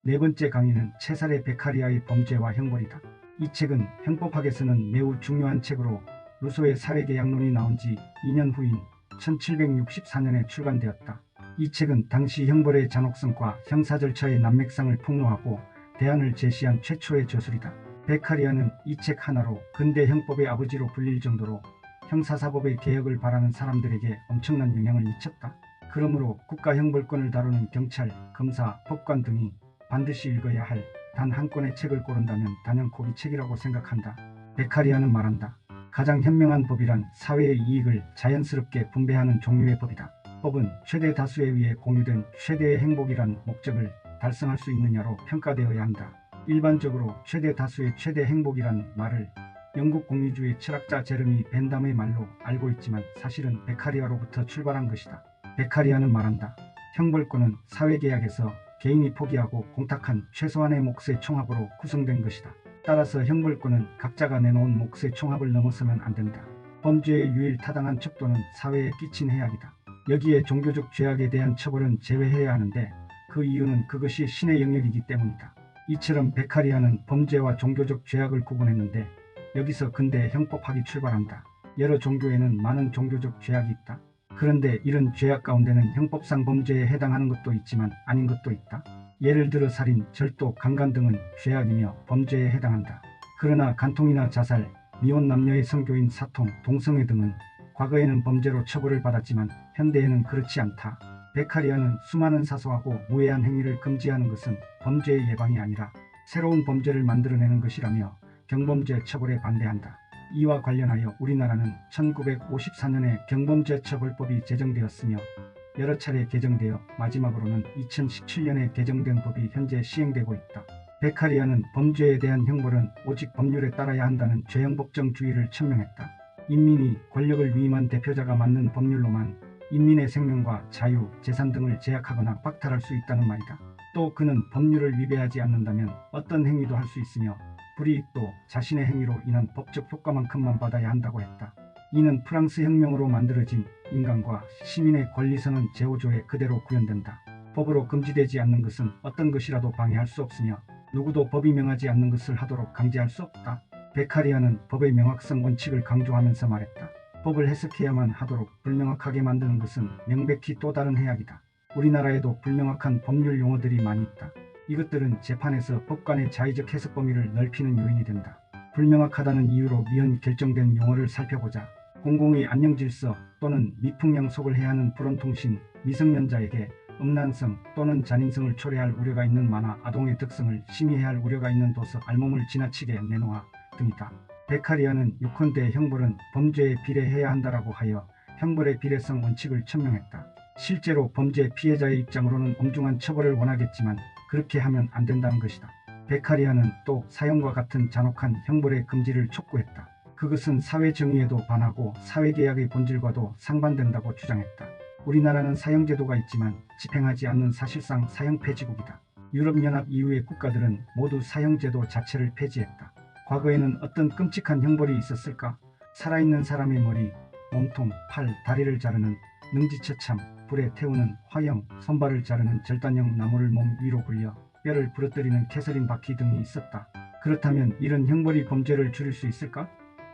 네 번째 강의는 체살의 베카리아의 범죄와 형벌이다. 이 책은 형법학에서는 매우 중요한 책으로 루소의 사회계약론이 나온 지 2년 후인 1764년에 출간되었다. 이 책은 당시 형벌의 잔혹성과 형사 절차의 난맥상을 폭로하고 대안을 제시한 최초의 저술이다. 베카리아는 이 책 하나로 근대 형법의 아버지로 불릴 정도로 형사사법의 개혁을 바라는 사람들에게 엄청난 영향을 미쳤다. 그러므로 국가형벌권을 다루는 경찰, 검사, 법관 등이 반드시 읽어야 할 단 한 권의 책을 고른다면 단연코 이 책이라고 생각한다. 베카리아는 말한다. 가장 현명한 법이란 사회의 이익을 자연스럽게 분배하는 종류의 법이다. 법은 최대 다수에 의해 공유된 최대의 행복이란 목적을 달성할 수 있느냐로 평가되어야 한다. 일반적으로 최대 다수의 최대 행복이란 말을 영국 공리주의 철학자 제르미 벤담의 말로 알고 있지만 사실은 베카리아로부터 출발한 것이다. 베카리아는 말한다. 형벌권은 사회계약에서 개인이 포기하고 공탁한 최소한의 몫의 총합으로 구성된 것이다. 따라서 형벌권은 각자가 내놓은 몫의 총합을 넘어서면 안 된다. 범죄의 유일타당한 척도는 사회에 끼친 해악이다. 여기에 종교적 죄악에 대한 처벌은 제외해야 하는데 그 이유는 그것이 신의 영역이기 때문이다. 이처럼 베카리아는 범죄와 종교적 죄악을 구분했는데 여기서 근대 형법학이 출발한다. 여러 종교에는 많은 종교적 죄악이 있다. 그런데 이런 죄악 가운데는 형법상 범죄에 해당하는 것도 있지만 아닌 것도 있다. 예를 들어 살인, 절도, 강간 등은 죄악이며 범죄에 해당한다. 그러나 간통이나 자살, 미혼 남녀의 성교인 사통, 동성애 등은 과거에는 범죄로 처벌을 받았지만 현대에는 그렇지 않다. 베카리아는 수많은 사소하고 무해한 행위를 금지하는 것은 범죄의 예방이 아니라 새로운 범죄를 만들어내는 것이라며 경범죄 처벌에 반대한다. 이와 관련하여 우리나라는 1954년에 경범죄처벌법이 제정되었으며 여러 차례 개정되어 마지막으로는 2017년에 개정된 법이 현재 시행되고 있다. 베카리아는 범죄에 대한 형벌은 오직 법률에 따라야 한다는 죄형법정주의를 천명했다. 인민이 권력을 위임한 대표자가 만든 법률로만 인민의 생명과 자유, 재산 등을 제약하거나 박탈할 수 있다는 말이다. 또 그는 법률을 위배하지 않는다면 어떤 행위도 할 수 있으며 불이익도 자신의 행위로 인한 법적 효과만큼만 받아야 한다고 했다. 이는 프랑스 혁명으로 만들어진 인간과 시민의 권리선언 제5조에 그대로 구현된다. 법으로 금지되지 않는 것은 어떤 것이라도 방해할 수 없으며 누구도 법이 명하지 않는 것을 하도록 강제할 수 없다. 베카리아는 법의 명확성 원칙을 강조하면서 말했다. 법을 해석해야만 하도록 불명확하게 만드는 것은 명백히 또 다른 해악이다. 우리나라에도 불명확한 법률 용어들이 많이 있다. 이것들은 재판에서 법관의 자의적 해석 범위를 넓히는 요인이 된다. 불명확하다는 이유로 미연이 결정된 용어를 살펴보자. 공공의 안녕질서 또는 미풍양속을 해야 하는 불온통신, 미성년자에게 음란성 또는 잔인성을 초래할 우려가 있는 만화, 아동의 덕성을 심의해야 할 우려가 있는 도서, 알몸을 지나치게 내놓아 등이다. 베카리아는 요컨대 형벌은 범죄에 비례해야 한다라고 하여 형벌의 비례성 원칙을 천명했다. 실제로 범죄 피해자의 입장으로는 엄중한 처벌을 원하겠지만 그렇게 하면 안 된다는 것이다. 베카리아는 또 사형과 같은 잔혹한 형벌의 금지를 촉구했다. 그것은 사회정의에도 반하고 사회계약의 본질과도 상반된다고 주장했다. 우리나라는 사형제도가 있지만 집행하지 않는 사실상 사형 폐지국이다. 유럽연합 이후의 국가들은 모두 사형제도 자체를 폐지했다. 과거에는 어떤 끔찍한 형벌이 있었을까? 살아있는 사람의 머리, 몸통, 팔, 다리를 자르는 능지처참, 불에 태우는 화형, 손발을 자르는 절단형 나무를 몸 위로 굴려 뼈를 부러뜨리는 캐서린 바퀴 등이 있었다. 그렇다면 이런 형벌이 범죄를 줄일 수 있을까?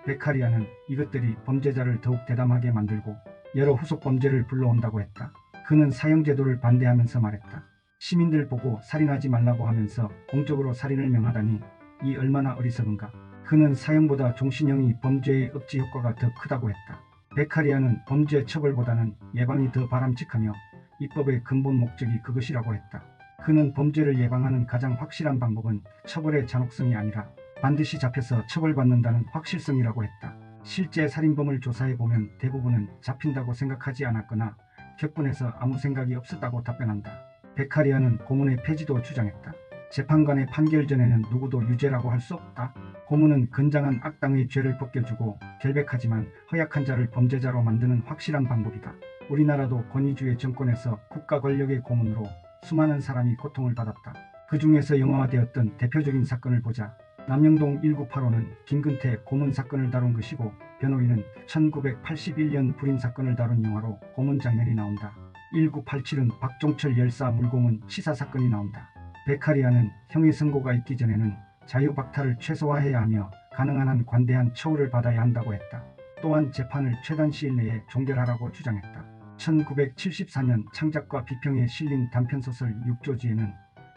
베카리아는 이것들이 범죄자를 더욱 대담하게 만들고 여러 후속 범죄를 불러온다고 했다. 그는 사형제도를 반대하면서 말했다. 시민들 보고 살인하지 말라고 하면서 공적으로 살인을 명하다니 이 얼마나 어리석은가. 그는 사형보다 종신형이 범죄의 억지 효과가 더 크다고 했다. 베카리아는 범죄 처벌보다는 예방이 더 바람직하며 입법의 근본 목적이 그것이라고 했다. 그는 범죄를 예방하는 가장 확실한 방법은 처벌의 잔혹성이 아니라 반드시 잡혀서 처벌받는다는 확실성이라고 했다. 실제 살인범을 조사해보면 대부분은 잡힌다고 생각하지 않았거나 격분해서 아무 생각이 없었다고 답변한다. 베카리아는 고문의 폐지도 주장했다. 재판관의 판결 전에는 누구도 유죄라고 할 수 없다. 고문은 건장한 악당의 죄를 벗겨주고 결백하지만 허약한 자를 범죄자로 만드는 확실한 방법이다. 우리나라도 권위주의 정권에서 국가 권력의 고문으로 수많은 사람이 고통을 받았다. 그 중에서 영화화되었던 대표적인 사건을 보자. 남영동 1985는 김근태 고문 사건을 다룬 것이고 변호인은 1981년 불임 사건을 다룬 영화로 고문 장면이 나온다. 1987은 박종철 열사 물고문 치사 사건이 나온다. 베카리아는 형의 선고가 있기 전에는 자유박탈을 최소화해야 하며 가능한 한 관대한 처우를 받아야 한다고 했다. 또한 재판을 최단 시일 내에 종결하라고 주장했다. 1974년 창작과 비평에 실린 단편소설 육조지에는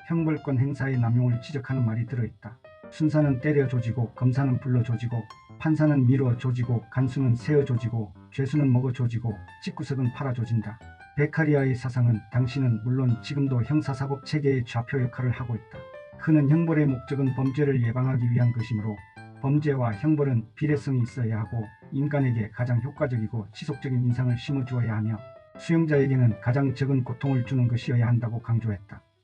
형벌권 행사의 남용을 지적하는 말이 들어있다. 순사는 때려 조지고, 검사는 불러 조지고, 판사는 밀어 조지고, 간수는 세어 조지고, 죄수는 먹어 조지고, 집구석은 팔아 조진다. 베카리아의 사상은 당시는 물론 지금도 형사사법 체계의 좌표 역할을 하고 있다. 그는 형벌의 목적은 범죄를 예방하기 위한 것이므로 범죄와 형벌은 비례성이 있어야 하고 인간에게 가장 효과적이고 지속적인 인상을 심어주어야 하며 수용자에게는 가장 적은 고통을 주는 것이어야 한다고 강조했다.